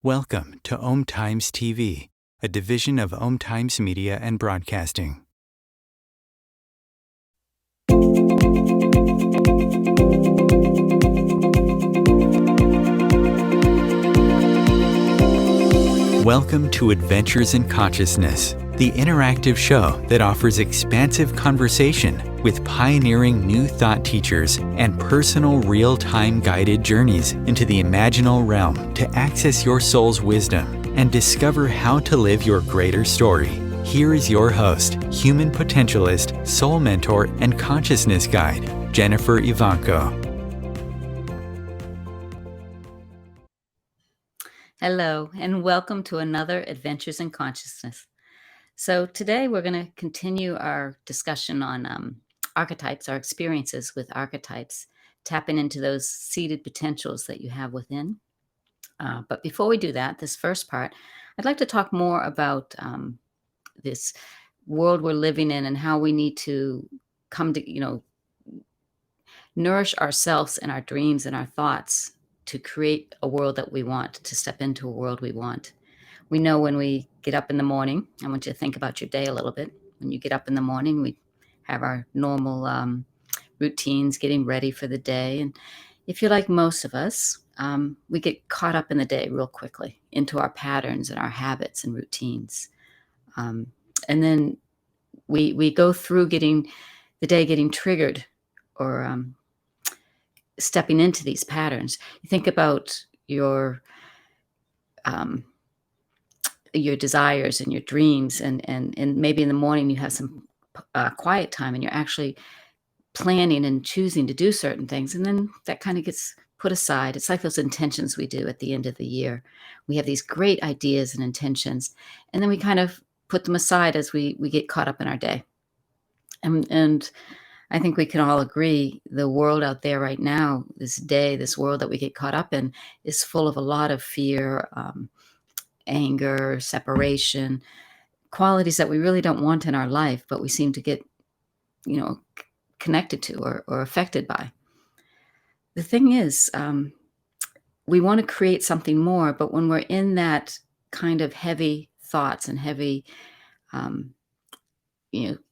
Welcome to Om Times TV, a division of Om Times Media and Broadcasting. Welcome to Adventures in Consciousness, the interactive show that offers expansive conversation with pioneering new thought teachers and personal real-time guided journeys into the imaginal realm to access your soul's wisdom and discover how to live your greater story. Here is your host, human potentialist, soul mentor, and consciousness guide, Jennifer Ivanko. Hello, and welcome to another Adventures in Consciousness. So today we're going to continue our discussion on archetypes, our experiences with archetypes, tapping into those seated potentials that you have within. But before we do that, this first part, I'd like to talk more about this world we're living in and how we need to come to, nourish ourselves and our dreams and our thoughts to create a world that we want, to step into a world we want. We know when we get up in the morning, I want you to think about your day a little bit. When you get up in the morning, we have our normal routines, getting ready for the day. And if you're like most of us, we get caught up in the day real quickly into our patterns and our habits and routines. And then we go through getting triggered or stepping into these patterns. You think about your desires and your dreams, and maybe in the morning you have some quiet time and you're actually planning and choosing to do certain things, and then that kind of gets put aside. It's like those intentions we do at the end of the year. We have these great ideas and intentions, and then we kind of put them aside as we get caught up in our day. And I think we can all agree the world out there right now, this world that we get caught up in, is full of a lot of fear, anger, separation, qualities that we really don't want in our life, but we seem to get, connected to or affected by. The thing is, we want to create something more, but when we're in that kind of heavy thoughts and heavy,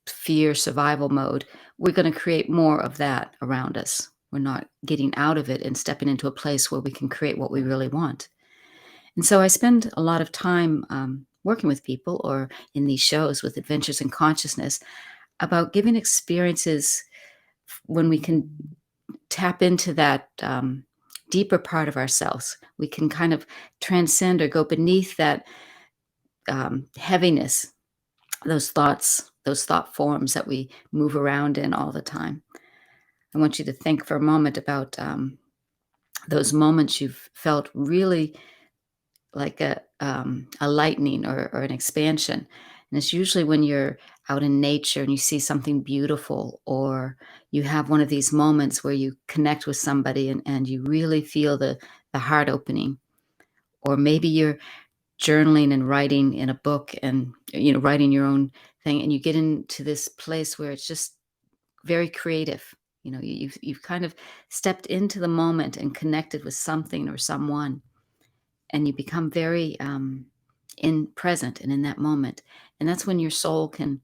fear, survival mode, we're going to create more of that around us. We're not getting out of it and stepping into a place where we can create what we really want. And so I spend a lot of time working with people or in these shows with Adventures in Consciousness about giving experiences when we can tap into that deeper part of ourselves. We can kind of transcend or go beneath that heaviness, those thought forms that we move around in all the time. I want you to think for a moment about those moments you've felt really like a lightning or an expansion. And it's usually when you're out in nature and you see something beautiful, or you have one of these moments where you connect with somebody and you really feel the heart opening. Or maybe you're journaling and writing in a book and, writing your own thing, and you get into this place where it's just very creative. You've kind of stepped into the moment and connected with something or someone, and you become very in present and in that moment. And that's when your soul can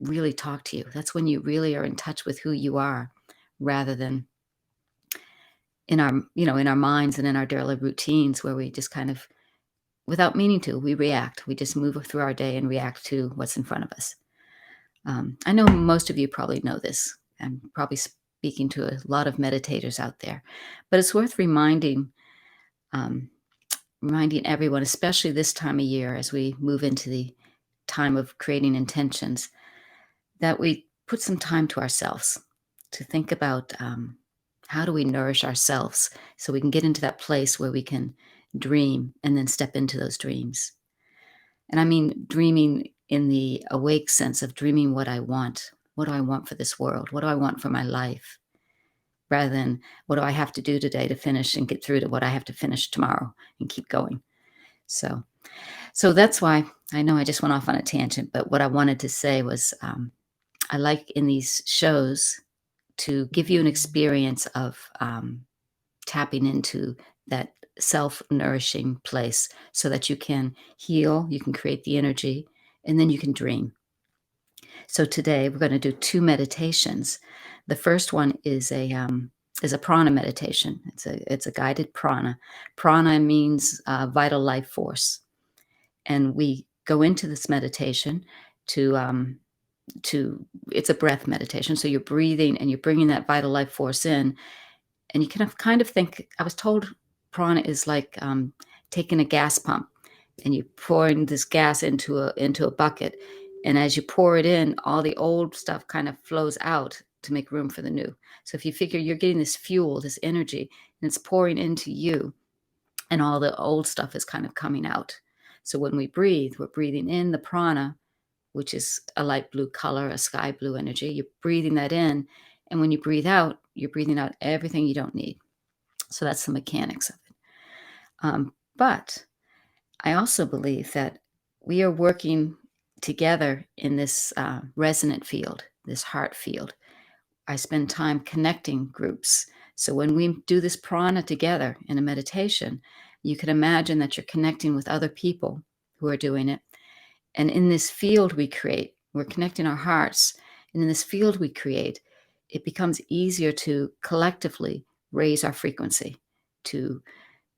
really talk to you. That's when you really are in touch with who you are, rather than in our minds and in our daily routines, where we just kind of, without meaning to, we react. We just move through our day and react to what's in front of us. I know most of you probably know this. I'm probably speaking to a lot of meditators out there, but it's worth reminding everyone, especially this time of year, as we move into the time of creating intentions, that we put some time to ourselves to think about how do we nourish ourselves so we can get into that place where we can dream and then step into those dreams. And I mean dreaming in the awake sense of dreaming what I want. What do I want for this world? What do I want for my life? Rather than what do I have to do today to finish and get through to what I have to finish tomorrow and keep going. So that's why I know I just went off on a tangent, but what I wanted to say was I like in these shows to give you an experience of tapping into that self-nourishing place so that you can heal, you can create the energy, and then you can dream. So today we're going to do 2 meditations. The first one is a prana meditation. It's a guided prana. Prana means vital life force, and we go into this meditation to it's a breath meditation. So you're breathing and you're bringing that vital life force in, and you can kind of think. I was told prana is like taking a gas pump, and you're pouring this gas into a bucket, and as you pour it in, all the old stuff kind of flows out to make room for the new. So if you figure you're getting this fuel, this energy, and it's pouring into you, and all the old stuff is kind of coming out. So when we breathe, we're breathing in the prana, which is a light blue color, a sky blue energy. You're breathing that in, and when you breathe out, you're breathing out everything you don't need. So that's the mechanics of it. But I also believe that we are working together in this resonant field, this heart field. I spend time connecting groups. So when we do this prana together in a meditation, you can imagine that you're connecting with other people who are doing it. And in this field we create, we're connecting our hearts. And in this field we create, it becomes easier to collectively raise our frequency, to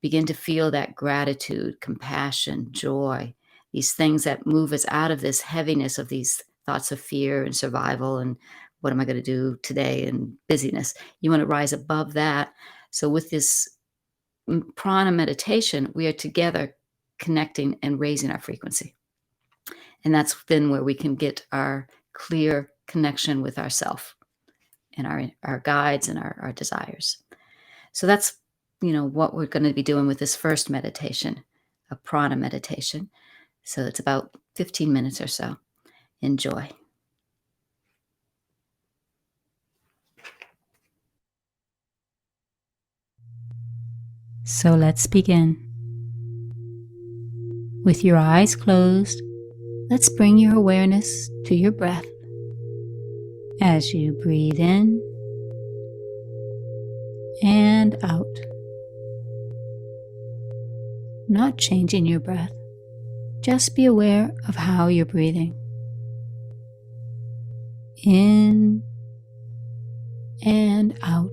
begin to feel that gratitude, compassion, joy, these things that move us out of this heaviness of these thoughts of fear and survival and what am I going to do today and busyness. You want to rise above that. So with this prana meditation, we are together connecting and raising our frequency. And that's then where we can get our clear connection with ourself and our guides and our desires. So that's what we're going to be doing with this first meditation, a prana meditation. So it's about 15 minutes or so. Enjoy. So let's begin. With your eyes closed, let's bring your awareness to your breath. As you breathe in and out, not changing your breath, just be aware of how you're breathing. In and out.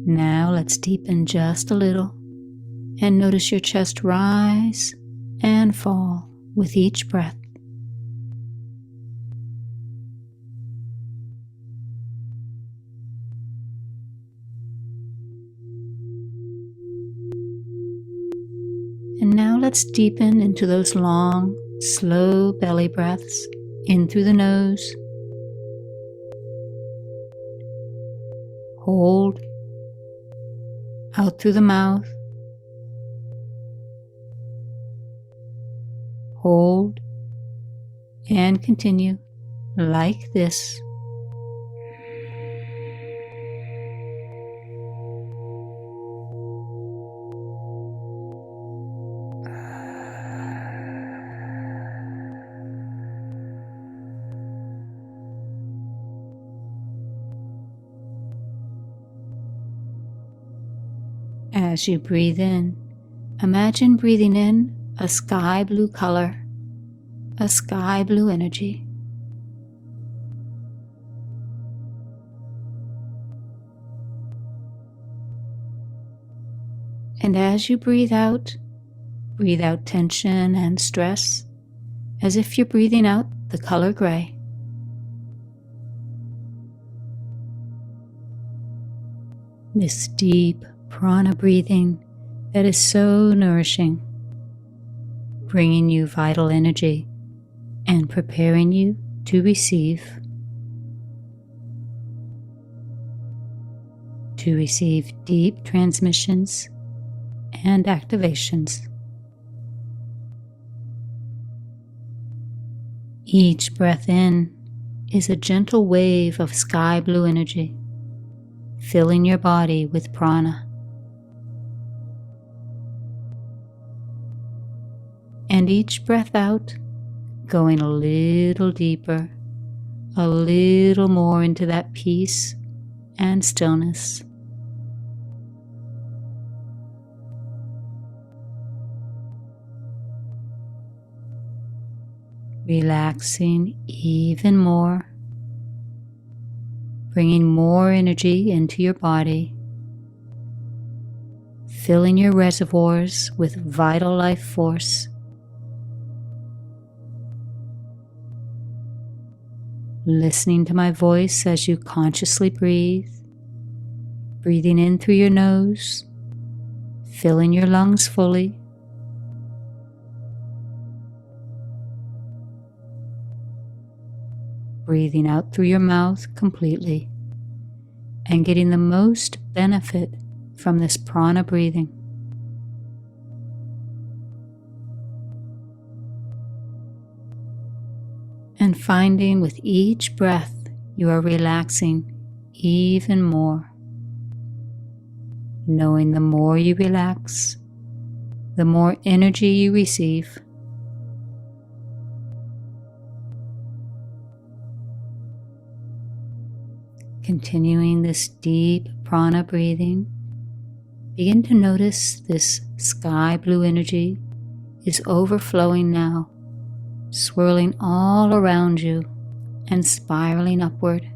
Now let's deepen just a little and notice your chest rise and fall with each breath. And now let's deepen into those long, slow belly breaths in through the nose. Hold. Out through the mouth. Hold. And continue like this. As you breathe in, imagine breathing in a sky blue color, a sky blue energy. And as you breathe out tension and stress, as if you're breathing out the color gray. This deep prana breathing that is so nourishing, bringing you vital energy and preparing you to receive deep transmissions and activations. Each breath in is a gentle wave of sky blue energy, filling your body with prana. And each breath out, going a little deeper, a little more into that peace and stillness. Relaxing even more, bringing more energy into your body, filling your reservoirs with vital life force. Listening to my voice as you consciously breathe, breathing in through your nose, filling your lungs fully, breathing out through your mouth completely, and getting the most benefit from this prana breathing. And finding with each breath you are relaxing even more. Knowing the more you relax, the more energy you receive. Continuing this deep prana breathing, begin to notice this sky blue energy is overflowing now, swirling all around you and spiraling upward.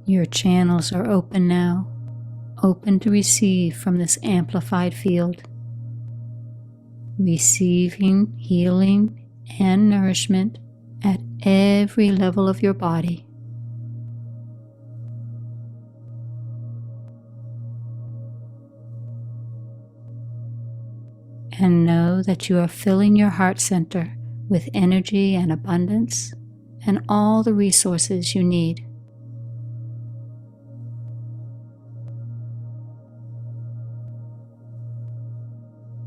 Your channels are open now, open to receive from this amplified field, receiving healing and nourishment at every level of your body. And know that you are filling your heart center with energy and abundance and all the resources you need.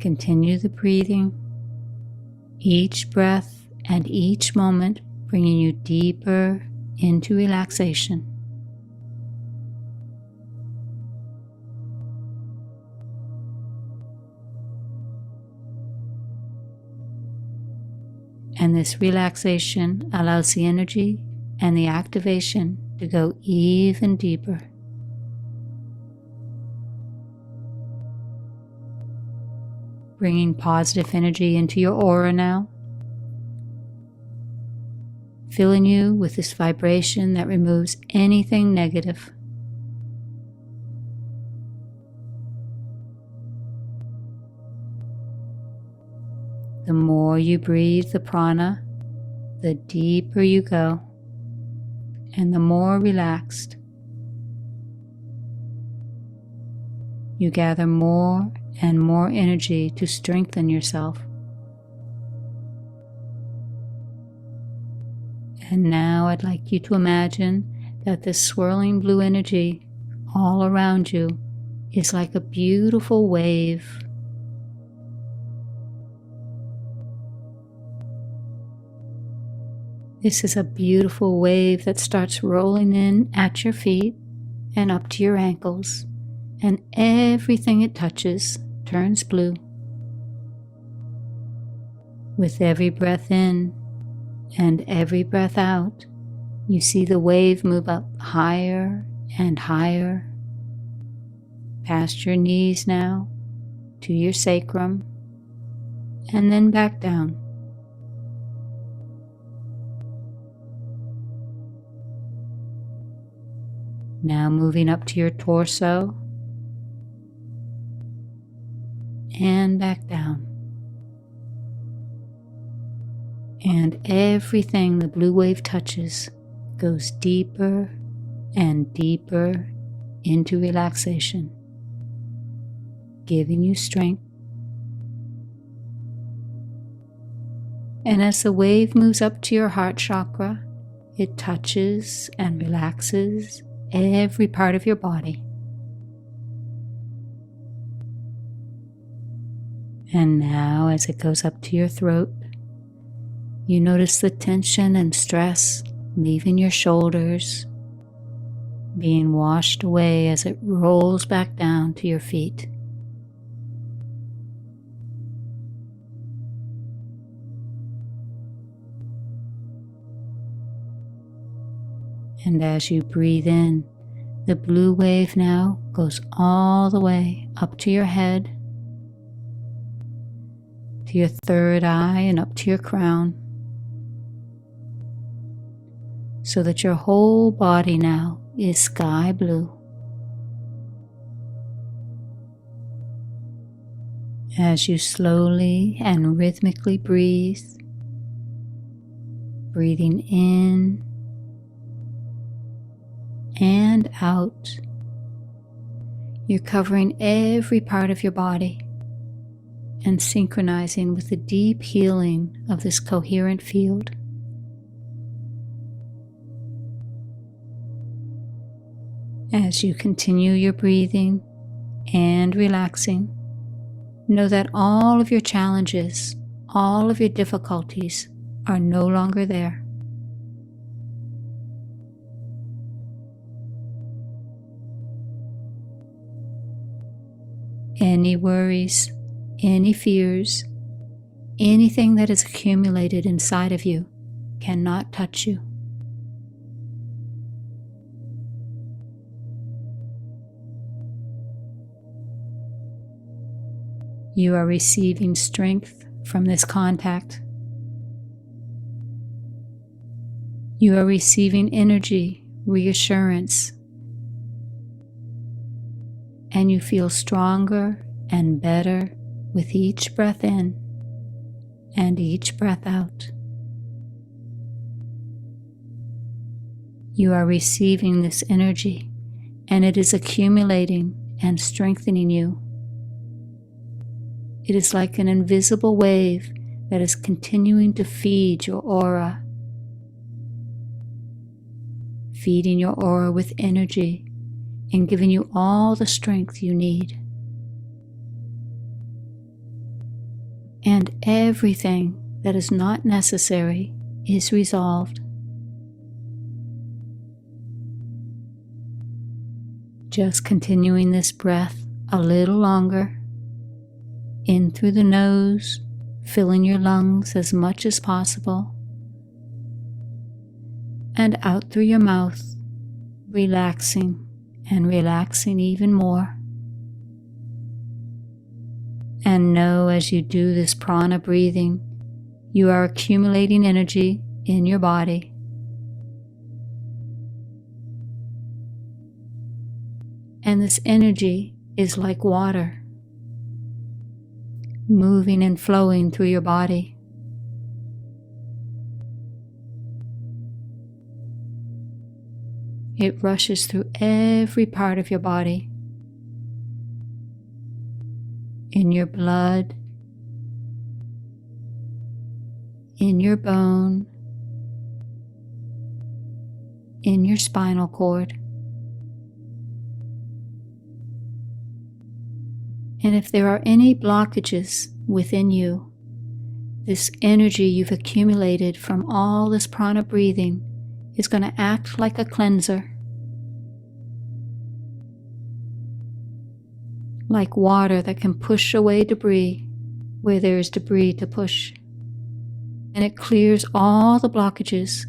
Continue the breathing, each breath and each moment bringing you deeper into relaxation. And this relaxation allows the energy and the activation to go even deeper. Bringing positive energy into your aura now, filling you with this vibration that removes anything negative. The more you breathe the prana, the deeper you go, and the more relaxed. You gather more and more energy to strengthen yourself. And now I'd like you to imagine that this swirling blue energy all around you is like a beautiful wave. This is a beautiful wave that starts rolling in at your feet and up to your ankles, and everything it touches turns blue. With every breath in and every breath out, you see the wave move up higher and higher, past your knees now, to your sacrum, and then back down. Now moving up to your torso, and back down. And everything the blue wave touches goes deeper and deeper into relaxation, giving you strength. And as the wave moves up to your heart chakra, it touches and relaxes every part of your body. And now as it goes up to your throat, you notice the tension and stress leaving your shoulders, being washed away as it rolls back down to your feet. And as you breathe in, the blue wave now goes all the way up to your head, to your third eye, and up to your crown, so that your whole body now is sky blue. As you slowly and rhythmically breathe, breathing in and out, you're covering every part of your body and synchronizing with the deep healing of this coherent field. As you continue your breathing and relaxing, know that all of your challenges, all of your difficulties are no longer there. Any worries, any fears, anything that is accumulated inside of you cannot touch you. You are receiving strength from this contact. You are receiving energy, reassurance, and you feel stronger and better with each breath in and each breath out. You are receiving this energy, and it is accumulating and strengthening you. It is like an invisible wave that is continuing to feed your aura, feeding your aura with energy and giving you all the strength you need. And everything that is not necessary is resolved. Just continuing this breath a little longer, in through the nose, filling your lungs as much as possible, and out through your mouth, relaxing and relaxing even more. And know as you do this prana breathing, you are accumulating energy in your body. And this energy is like water, moving and flowing through your body. It rushes through every part of your body, in your blood, in your bone, in your spinal cord. And if there are any blockages within you, this energy you've accumulated from all this prana breathing is going to act like a cleanser, like water that can push away debris where there is debris to push. And it clears all the blockages.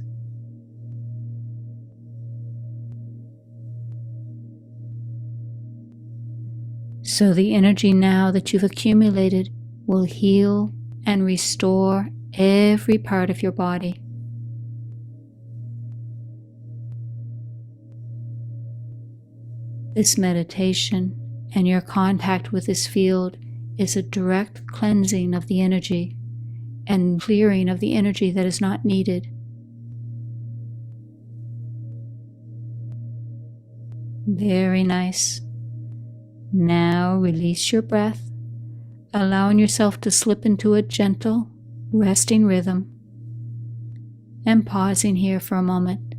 So the energy now that you've accumulated will heal and restore every part of your body. This meditation and your contact with this field is a direct cleansing of the energy and clearing of the energy that is not needed. Very nice. Now release your breath, allowing yourself to slip into a gentle, resting rhythm, and pausing here for a moment,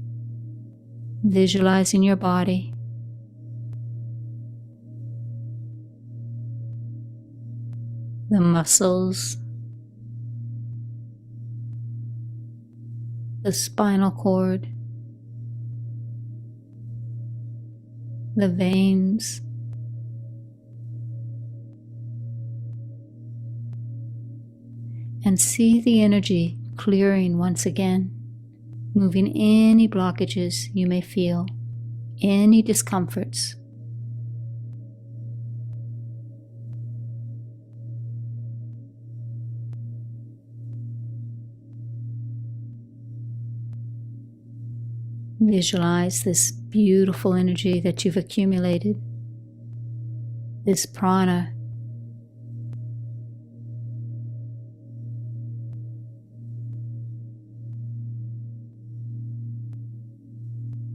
visualizing your body. The muscles, the spinal cord, the veins, and see the energy clearing once again, moving any blockages you may feel, any discomforts. Visualize this beautiful energy that you've accumulated, this prana.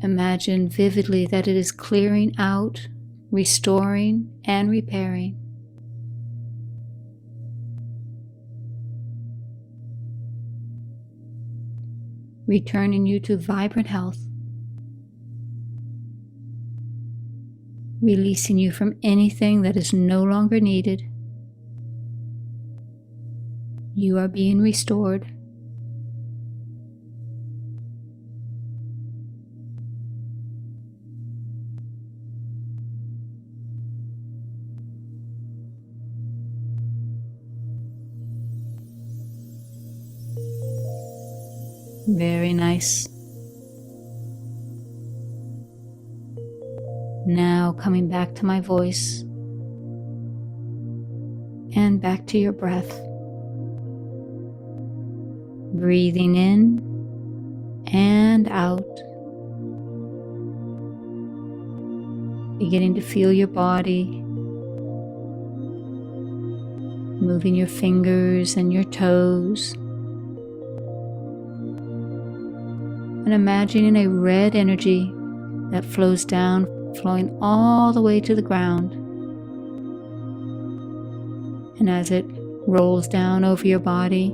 Imagine vividly that it is clearing out, restoring, and repairing. Returning you to vibrant health. Releasing you from anything that is no longer needed. You are being restored. Very nice. Now coming back to my voice and back to your breath. Breathing in and out. Beginning to feel your body, moving your fingers and your toes. And imagining a red energy that flows down, flowing all the way to the ground. And as it rolls down over your body,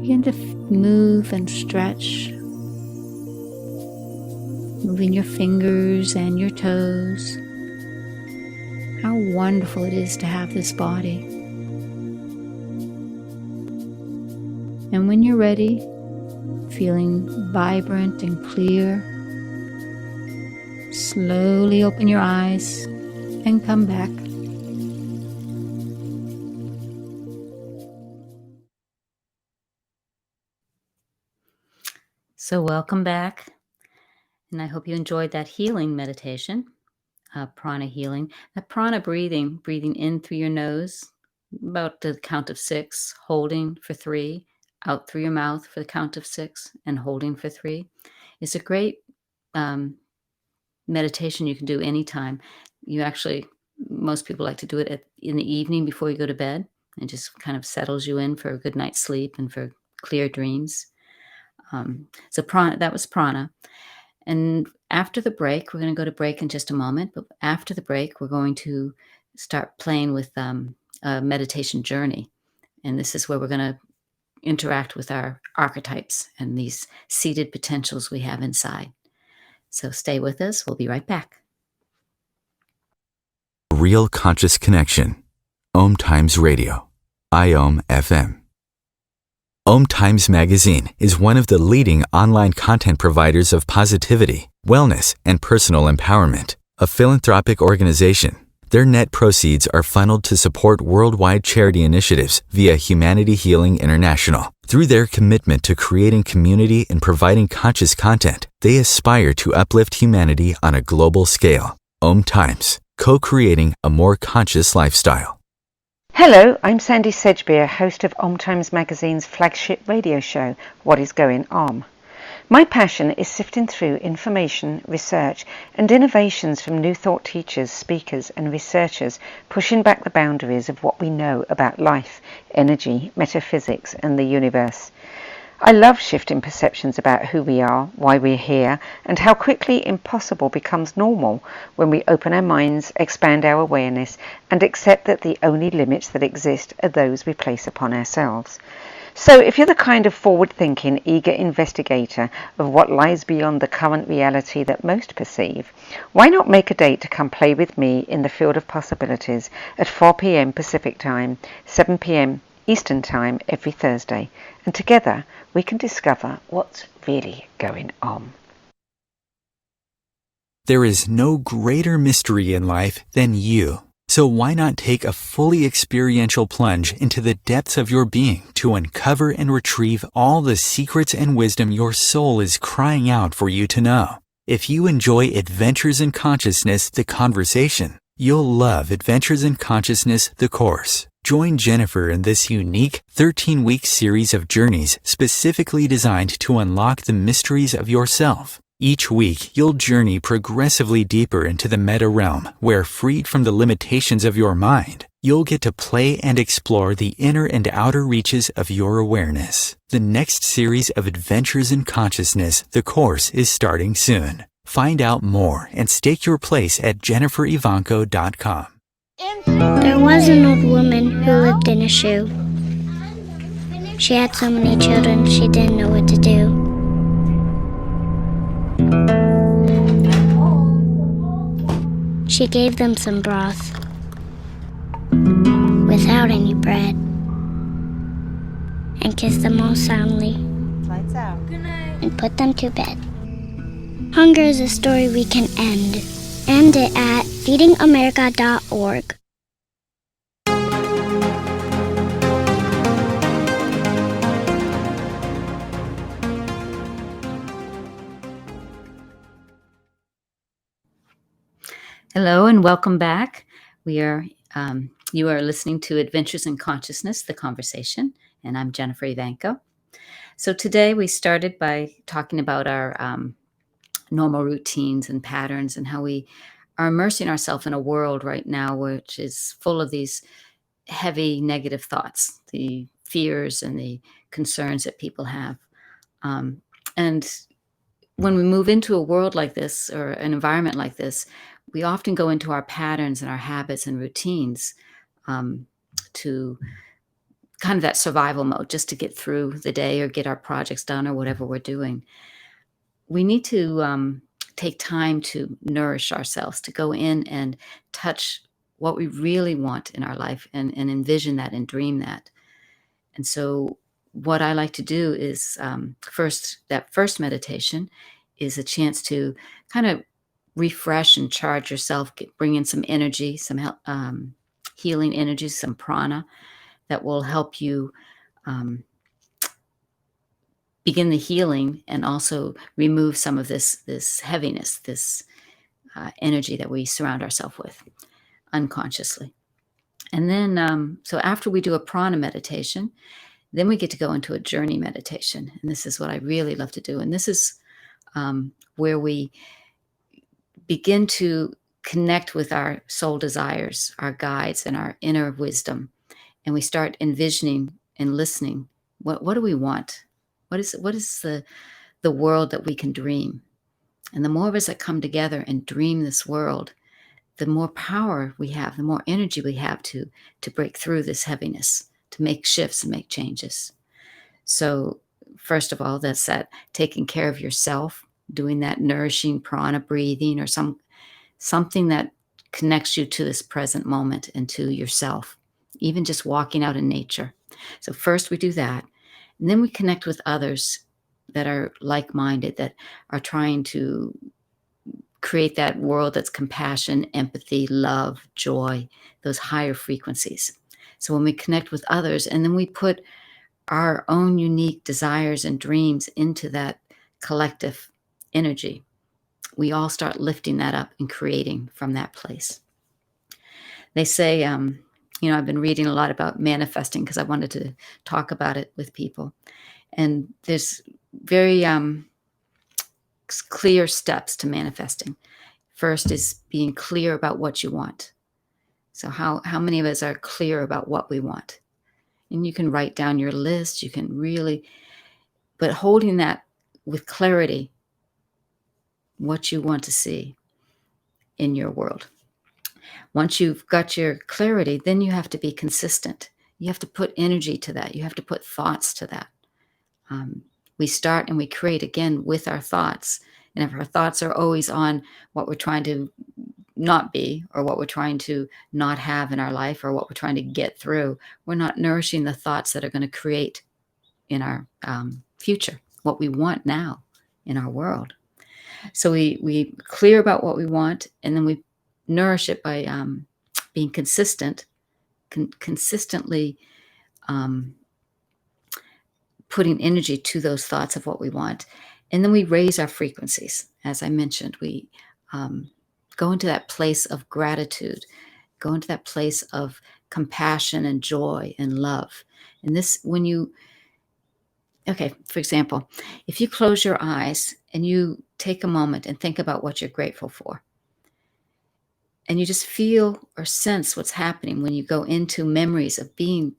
begin to move and stretch, moving your fingers and your toes. How wonderful it is to have this body. And when you're ready, feeling vibrant and clear, slowly open your eyes and come back. So welcome back, and I hope you enjoyed that healing meditation, prana healing. That prana breathing in through your nose, about the count of 6, holding for 3, out through your mouth for the count of 6, and holding for 3, is a great meditation you can do anytime. Most people like to do it in the evening before you go to bed. It just kind of settles you in for a good night's sleep and for clear dreams. So that was prana. And after the break, we're going to go to break in just a moment. But after the break, we're going to start playing with a meditation journey. And this is where we're going to interact with our archetypes and these seated potentials we have inside. So stay with us. We'll be right back. Real Conscious Connection. Om Times Radio. IOM FM. Om Times Magazine is one of the leading online content providers of positivity, wellness, and personal empowerment. A philanthropic organization, their net proceeds are funneled to support worldwide charity initiatives via Humanity Healing International. Through their commitment to creating community and providing conscious content, they aspire to uplift humanity on a global scale. Om Times, co-creating a more conscious lifestyle. Hello, I'm Sandy Sedgbeer, host of Om Times Magazine's flagship radio show, What is Going On? My passion is sifting through information, research, and innovations from new thought teachers, speakers, and researchers, pushing back the boundaries of what we know about life, energy, metaphysics, and the universe. I love shifting perceptions about who we are, why we're here, and how quickly impossible becomes normal when we open our minds, expand our awareness, and accept that the only limits that exist are those we place upon ourselves. So if you're the kind of forward-thinking, eager investigator of what lies beyond the current reality that most perceive, why not make a date to come play with me in the field of possibilities at 4 p.m. Pacific Time, 7 p.m. Eastern Time every Thursday, and together we can discover what's really going on. There is no greater mystery in life than you. So why not take a fully experiential plunge into the depths of your being to uncover and retrieve all the secrets and wisdom your soul is crying out for you to know? If you enjoy Adventures in Consciousness, the conversation, you'll love Adventures in Consciousness, the course. Join Jennifer in this unique 13-week series of journeys specifically designed to unlock the mysteries of yourself. Each week, you'll journey progressively deeper into the meta realm, where, freed from the limitations of your mind, you'll get to play and explore the inner and outer reaches of your awareness. The next series of Adventures in Consciousness, the course, is starting soon. Find out more and stake your place at jenniferivanco.com. There was an old woman who lived in a shoe. She had so many children she didn't know what to do. She gave them some broth without any bread and kissed them all soundly. Lights out. Good night. And put them to bed. Hunger is a story we can end. End it at feedingamerica.org. Hello and welcome back. You are listening to Adventures in Consciousness, the conversation, and I'm Jennifer Ivanko. So today we started by talking about our normal routines and patterns and how we are immersing ourselves in a world right now which is full of these heavy negative thoughts, the fears and the concerns that people have. And when we move into a world like this or an environment like this, we often go into our patterns and our habits and routines to kind of that survival mode, just to get through the day or get our projects done or whatever we're doing. We need to take time to nourish ourselves, to go in and touch what we really want in our life and envision that and dream that. And so what I like to do is that first meditation is a chance to kind of refresh and charge yourself, bring in some energy, some healing energy, some prana that will help you begin the healing and also remove some of this heaviness, this energy that we surround ourselves with unconsciously. And then, so after we do a prana meditation, then we get to go into a journey meditation. And this is what I really love to do. And this is where we begin to connect with our soul desires, our guides, and our inner wisdom. And we start envisioning and listening. What do we want? What is the world that we can dream? And the more of us that come together and dream this world, the more power we have, the more energy we have to break through this heaviness, to make shifts and make changes. So first of all, that's that taking care of yourself, doing that nourishing prana breathing or something that connects you to this present moment and to yourself, even just walking out in nature. So first we do that, and then we connect with others that are like-minded, that are trying to create that world that's compassion, empathy, love, joy, those higher frequencies. So when we connect with others, and then we put our own unique desires and dreams into that collective energy, we all start lifting that up and creating from that place. They say, I've been reading a lot about manifesting because I wanted to talk about it with people. And there's very clear steps to manifesting. First is being clear about what you want. So how many of us are clear about what we want? And you can write down your list. You can really, but holding that with clarity, what you want to see in your world. Once you've got your clarity, then you have to be consistent. You have to put energy to that. You have to put thoughts to that. We start and we create again with our thoughts. And if our thoughts are always on what we're trying to not be, or what we're trying to not have in our life, or what we're trying to get through, we're not nourishing the thoughts that are going to create in our future, what we want now in our world. So we clear about what we want, and then we nourish it by being consistently putting energy to those thoughts of what we want. And then we raise our frequencies. As I mentioned, we go into that place of gratitude, go into that place of compassion and joy and love. And this, for example, if you close your eyes and you take a moment and think about what you're grateful for, and you just feel or sense what's happening when you go into memories of being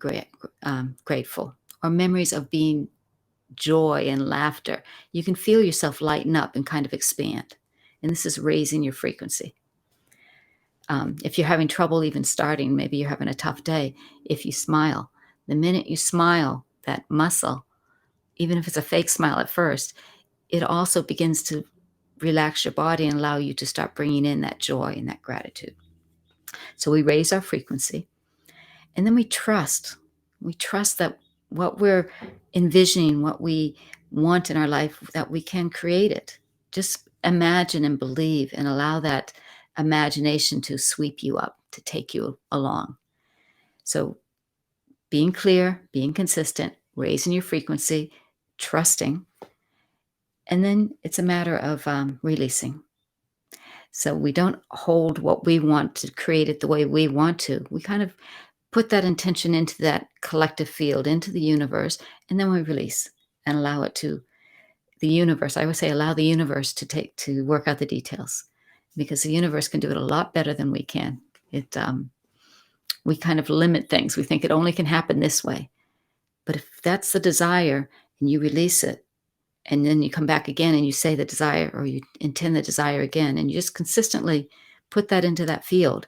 grateful, or memories of being joy and laughter, you can feel yourself lighten up and kind of expand. And this is raising your frequency. If you're having trouble even starting, maybe you're having a tough day, if you smile, the minute you smile, that muscle, even if it's a fake smile at first, it also begins to relax your body and allow you to start bringing in that joy and that gratitude. So we raise our frequency, and then we trust. We trust that what we're envisioning, what we want in our life, that we can create it. Just imagine and believe, and allow that imagination to sweep you up, to take you along. So being clear, being consistent, raising your frequency, trusting, and then it's a matter of releasing. So we don't hold what we want to create it the way we want to. We kind of put that intention into that collective field, into the universe, and then we release and allow it to the universe. I would say allow the universe to work out the details, because the universe can do it a lot better than we can. We kind of limit things. We think it only can happen this way. But if that's the desire and you release it, and then you come back again and you say the desire, or you intend the desire again, and you just consistently put that into that field,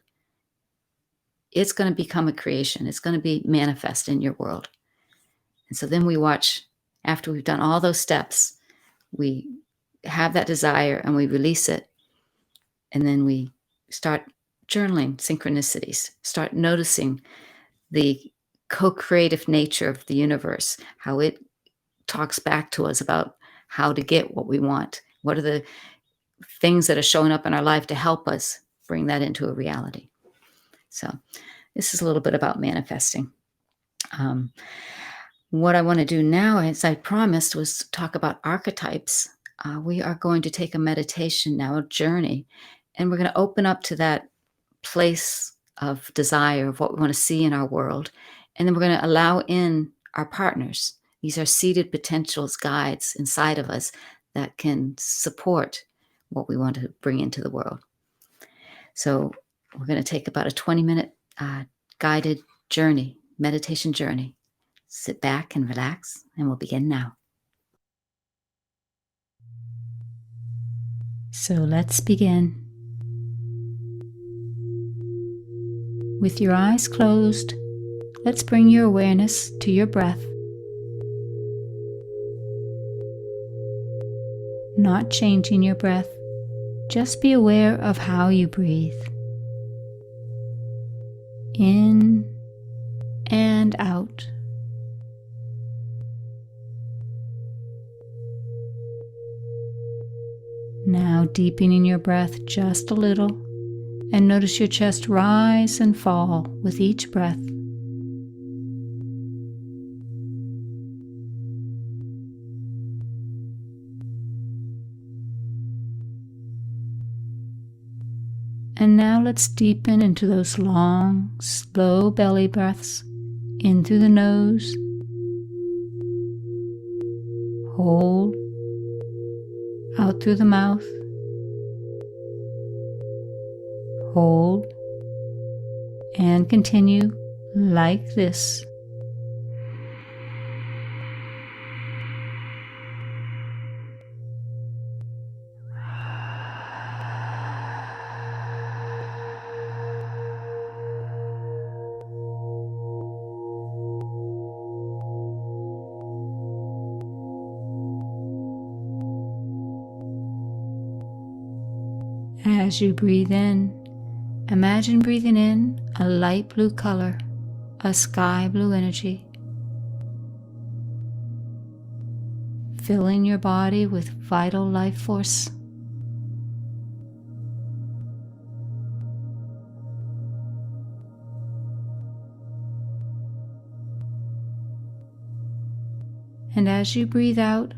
it's going to become a creation. It's going to be manifest in your world. And so then we watch, after we've done all those steps, we have that desire and we release it. And then we start journaling synchronicities, start noticing the co-creative nature of the universe, how it talks back to us about how to get what we want. What are the things that are showing up in our life to help us bring that into a reality? So this is a little bit about manifesting. What I want to do now, as I promised, was talk about archetypes. We are going to take a meditation now, a journey, and we're going to open up to that place of desire, of what we want to see in our world. And then we're going to allow in our partners. These are seated potentials, guides inside of us that can support what we want to bring into the world. So we're going to take about a 20-minute guided journey, meditation journey. Sit back and relax, and we'll begin now. So let's begin. With your eyes closed, let's bring your awareness to your breath. Not changing your breath, just be aware of how you breathe. In and out. Now deepening your breath just a little, and notice your chest rise and fall with each breath. And now let's deepen into those long, slow belly breaths in through the nose. Hold. Out through the mouth. Hold. And continue like this. As you breathe in, imagine breathing in a light blue color, a sky blue energy, filling your body with vital life force And as you breathe out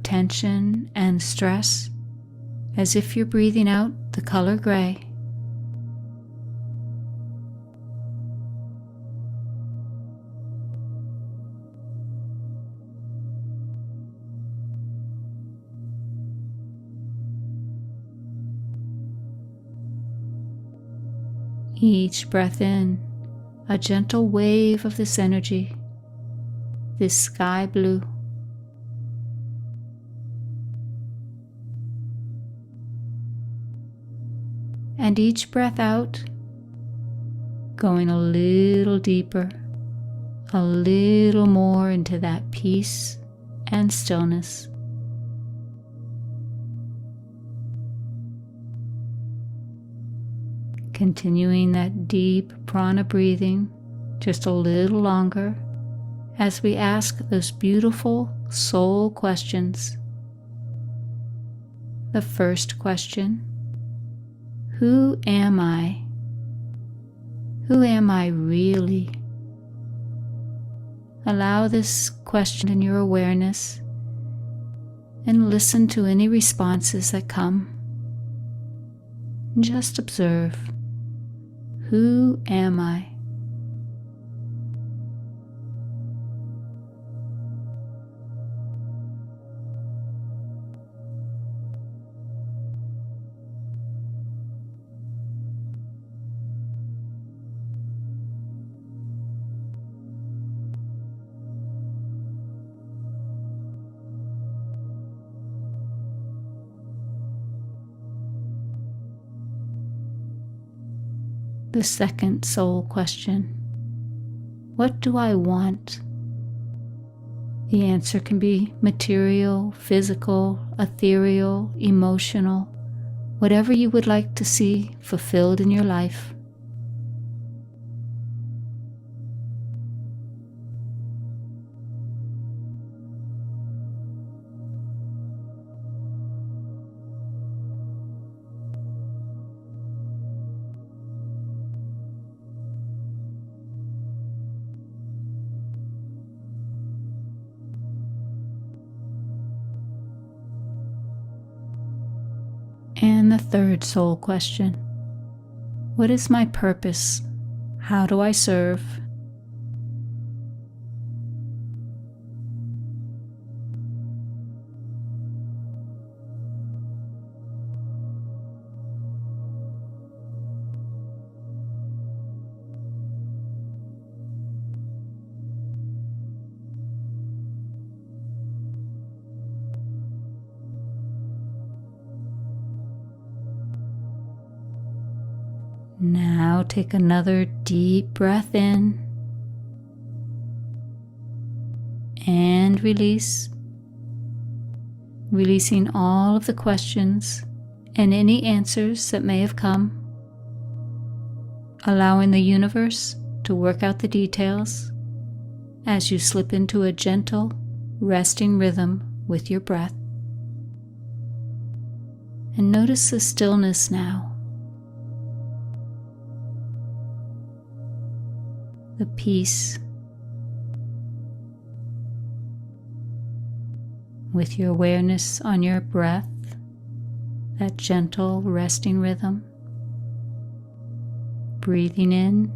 tension and stress as if you're breathing out the color gray. Each breath in, a gentle wave of this energy, this sky blue. And each breath out, going a little deeper, a little more into that peace and stillness. Continuing that deep prana breathing just a little longer as we ask those beautiful soul questions. The first question: who am I? Who am I really? Allow this question in your awareness and listen to any responses that come. Just observe. Who am I? The second soul question: what do I want? The answer can be material, physical, ethereal, emotional, whatever you would like to see fulfilled in your life. And the third soul question: what is my purpose? How do I serve? Now take another deep breath in and release, releasing all of the questions and any answers that may have come, allowing the universe to work out the details as you slip into a gentle, resting rhythm with your breath. And notice the stillness now. The peace with your awareness on your breath, that gentle resting rhythm, breathing in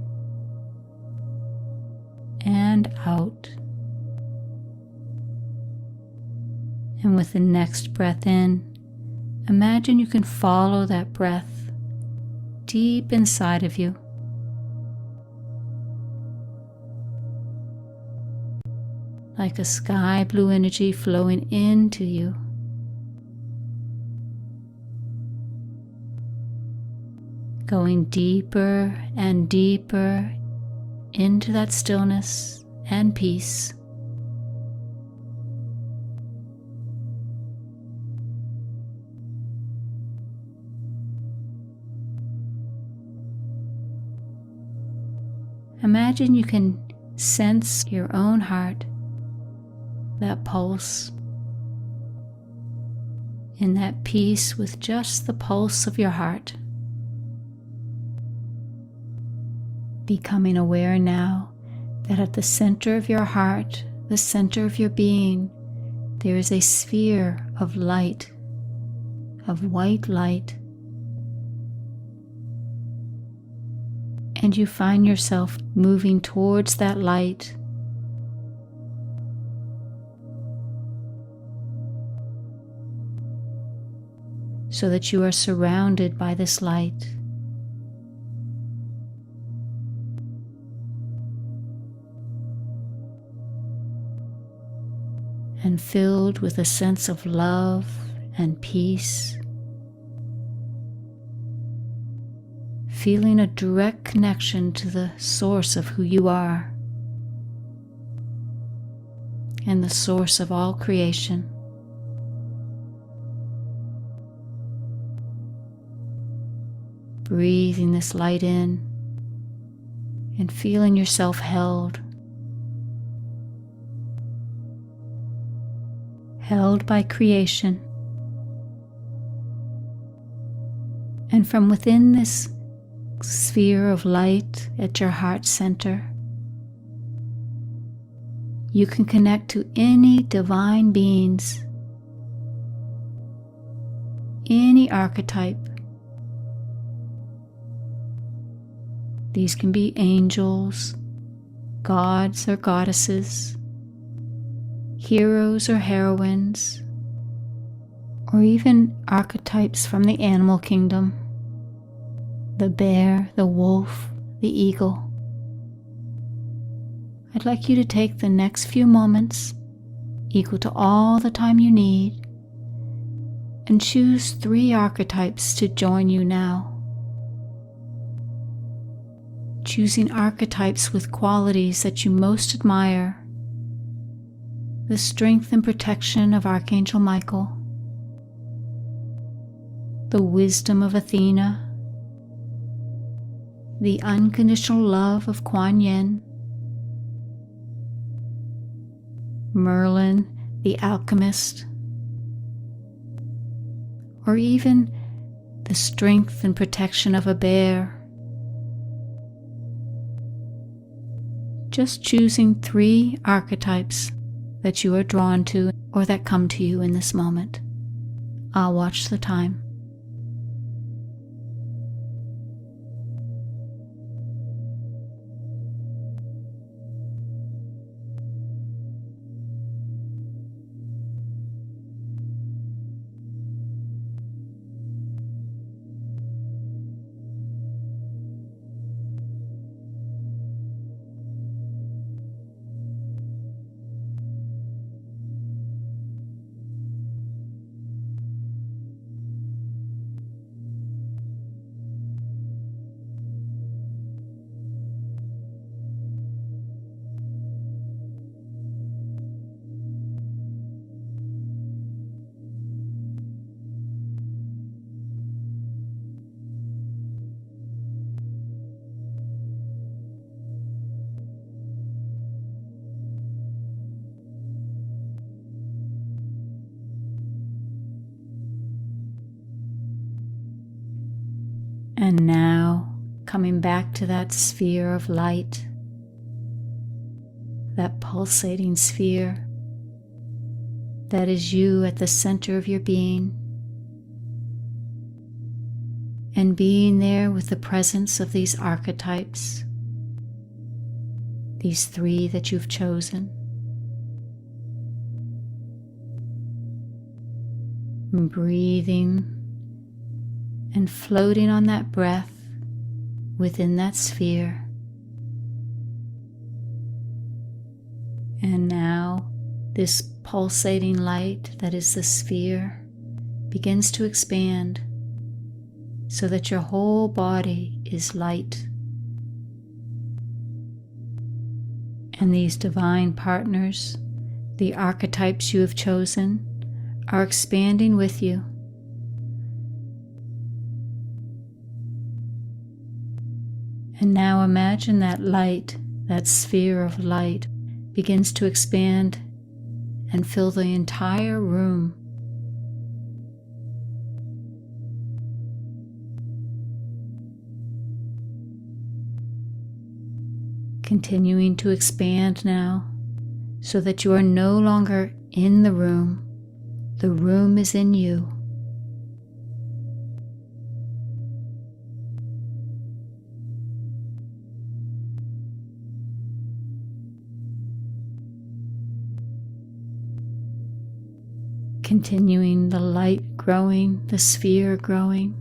and out. And with the next breath in, imagine you can follow that breath deep inside of you. Like a sky blue energy flowing into you. Going deeper and deeper into that stillness and peace. Imagine you can sense your own heart, that pulse, in that peace with just the pulse of your heart. Becoming aware now that at the center of your heart the center of your being, there is a sphere of light, of white light. And you find yourself moving towards that light. So that you are surrounded by this light. And filled with a sense of love and peace, feeling a direct connection to the source of who you are and the source of all creation. Breathing this light in and feeling yourself held by creation. And from within this sphere of light at your heart center, you can connect to any divine beings, any archetype. These can be angels, gods or goddesses, heroes or heroines, or even archetypes from the animal kingdom, the bear, the wolf, the eagle. I'd like you to take the next few moments, equal to all the time you need, and choose 3 archetypes to join you now. Choosing archetypes with qualities that you most admire: the strength and protection of Archangel Michael, the wisdom of Athena, the unconditional love of Kuan Yin, Merlin, the alchemist, or even the strength and protection of a bear. Just choosing 3 archetypes that you are drawn to or that come to you in this moment. I'll watch the time. And now, coming back to that sphere of light, that pulsating sphere that is you at the center of your being, and being there with the presence of these archetypes, these 3 that you've chosen. And breathing and floating on that breath within that sphere. And now this pulsating light that is the sphere begins to expand so that your whole body is light. And these divine partners, the archetypes you have chosen, are expanding with you. And now imagine that light, that sphere of light, begins to expand and fill the entire room. Continuing to expand now so that you are no longer in the room is in you. Continuing the light growing, the sphere growing,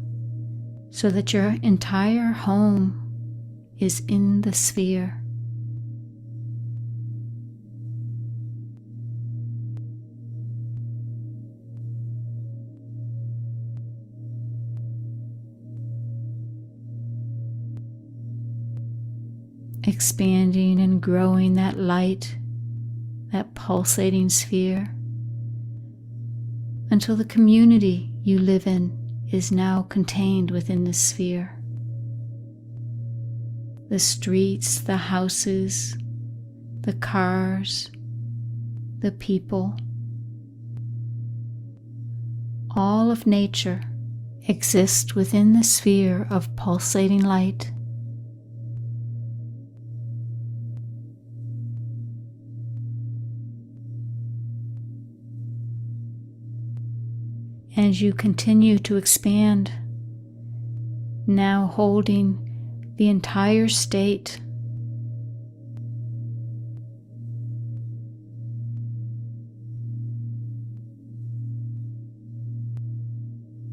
so that your entire home is in the sphere. Expanding and growing that light, that pulsating sphere, until the community you live in is now contained within the sphere. The streets, the houses, the cars, the people, all of nature exist within the sphere of pulsating light. As you continue to expand, now holding the entire state,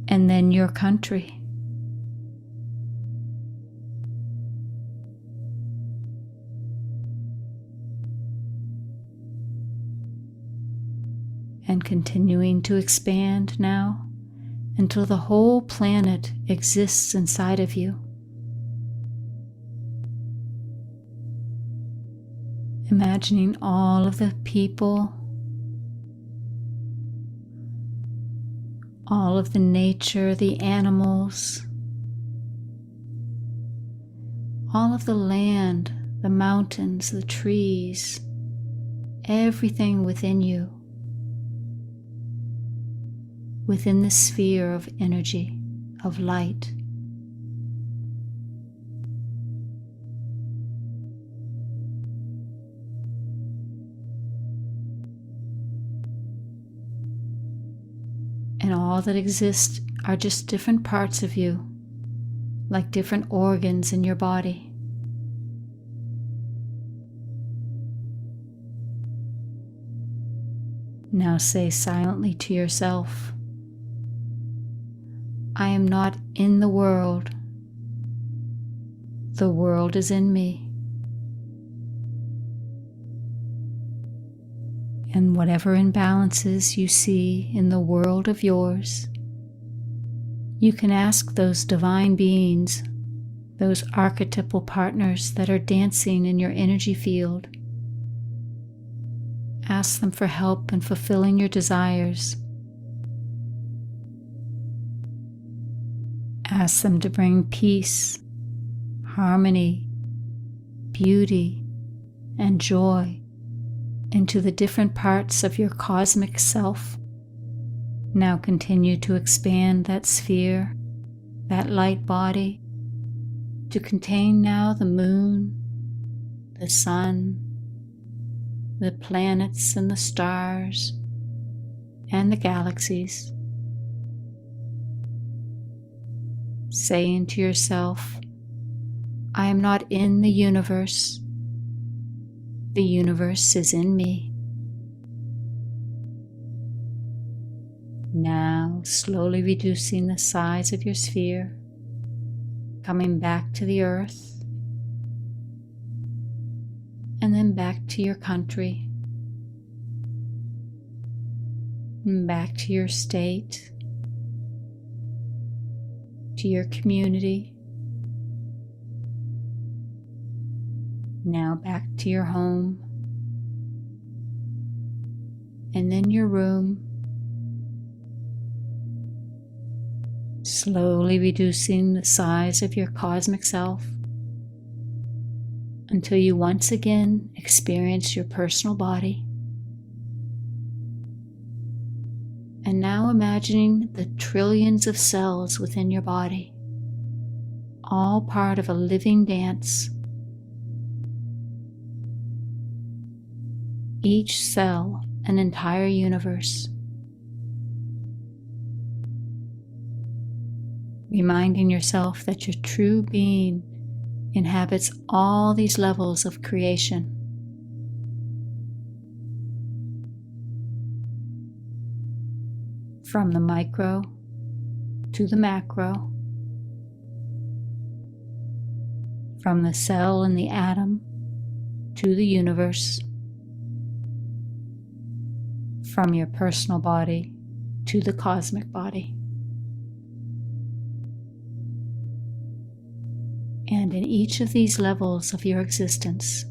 and then your country. And continuing to expand now until the whole planet exists inside of you. Imagining all of the people, all of the nature, the animals, all of the land, the mountains, the trees, everything within you, within the sphere of energy, of light. And all that exists are just different parts of you, like different organs in your body. Now say silently to yourself, I am not in the world is in me. And whatever imbalances you see in the world of yours, you can ask those divine beings, those archetypal partners that are dancing in your energy field. Ask them for help in fulfilling your desires. Ask them to bring peace, harmony, beauty, and joy into the different parts of your cosmic self. Now continue to expand that sphere, that light body, to contain now the moon, the sun, the planets and the stars, and the galaxies. Saying to yourself, I am not in the universe is in me. Now slowly reducing the size of your sphere, coming back to the earth, and then back to your country, and back to your state, to your community, now back to your home, and then your room, slowly reducing the size of your cosmic self until you once again experience your personal body. And now imagining the trillions of cells within your body, all part of a living dance. each cell an entire universe. Reminding yourself that your true being inhabits all these levels of creation. From the micro to the macro, from the cell and the atom to the universe, from your personal body to the cosmic body. And in each of these levels of your existence,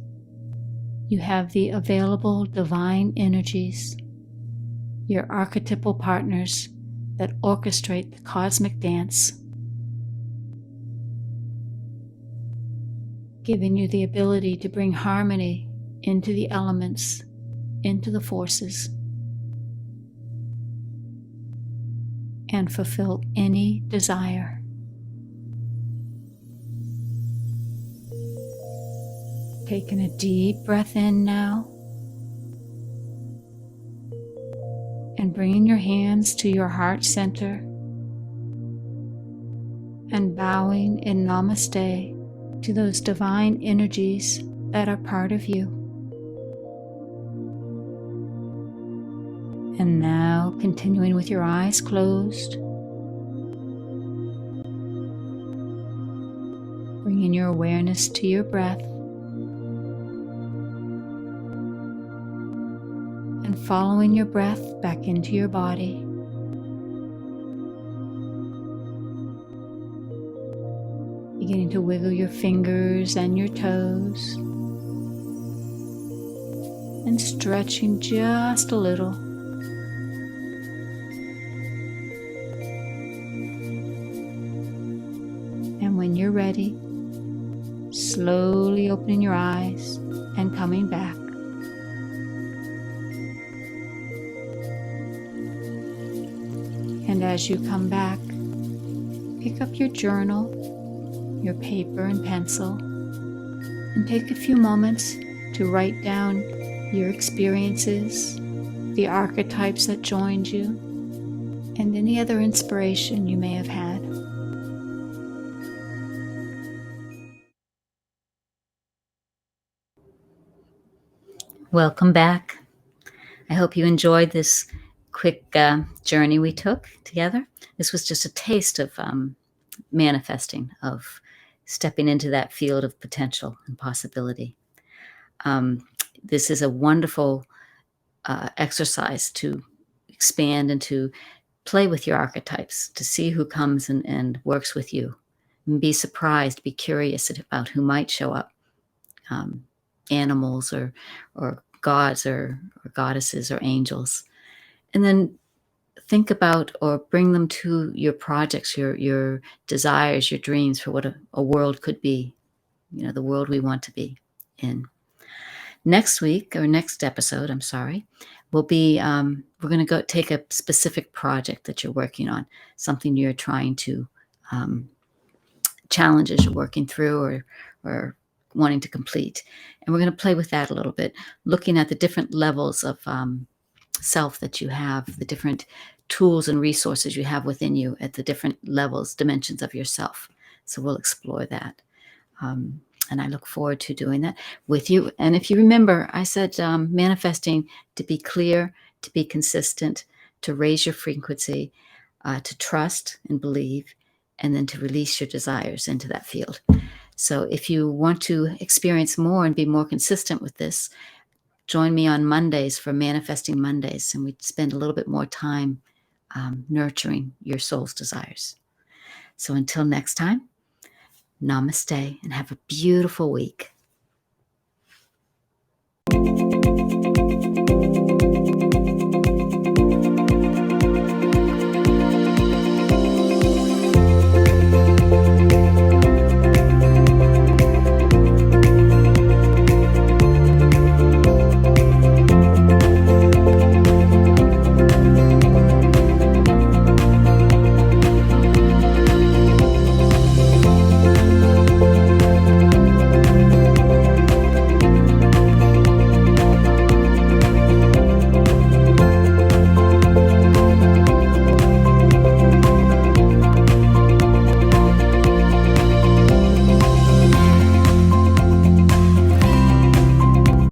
you have the available divine energies, your archetypal partners that orchestrate the cosmic dance, giving you the ability to bring harmony into the elements, into the forces, and fulfill any desire. Taking a deep breath in now, and bringing your hands to your heart center, and bowing in namaste to those divine energies that are part of you. And now, continuing with your eyes closed, bringing your awareness to your breath, and following your breath back into your body. Beginning to wiggle your fingers and your toes, and stretching just a little. And when you're ready, slowly opening your eyes and coming back. And as you come back, pick up your journal, your paper and pencil, and take a few moments to write down your experiences, the archetypes that joined you, and any other inspiration you may have had. Welcome back. I hope you enjoyed this quick journey we took together. This was just a taste of manifesting, of stepping into that field of potential and possibility. This is a wonderful exercise to expand and to play with your archetypes, to see who comes and works with you. And be surprised, be curious about who might show up. Animals or gods or goddesses or angels. And then think about or bring them to your projects, your desires, your dreams for what a world could be, the world we want to be in. Next week, or next episode, will be, we're going to go take a specific project that you're working on, something you're trying to, challenges you're working through or wanting to complete. And we're going to play with that a little bit, looking at the different levels of self that you have, the different tools and resources you have within you at the different levels, dimensions of yourself. So we'll explore that. And I look forward to doing that with you. And if you remember, I said manifesting to be clear, to be consistent, to raise your frequency, to trust and believe, and then to release your desires into that field. So if you want to experience more and be more consistent with this, join me on Mondays for Manifesting Mondays, and we spend a little bit more time nurturing your soul's desires. So until next time, namaste and have a beautiful week.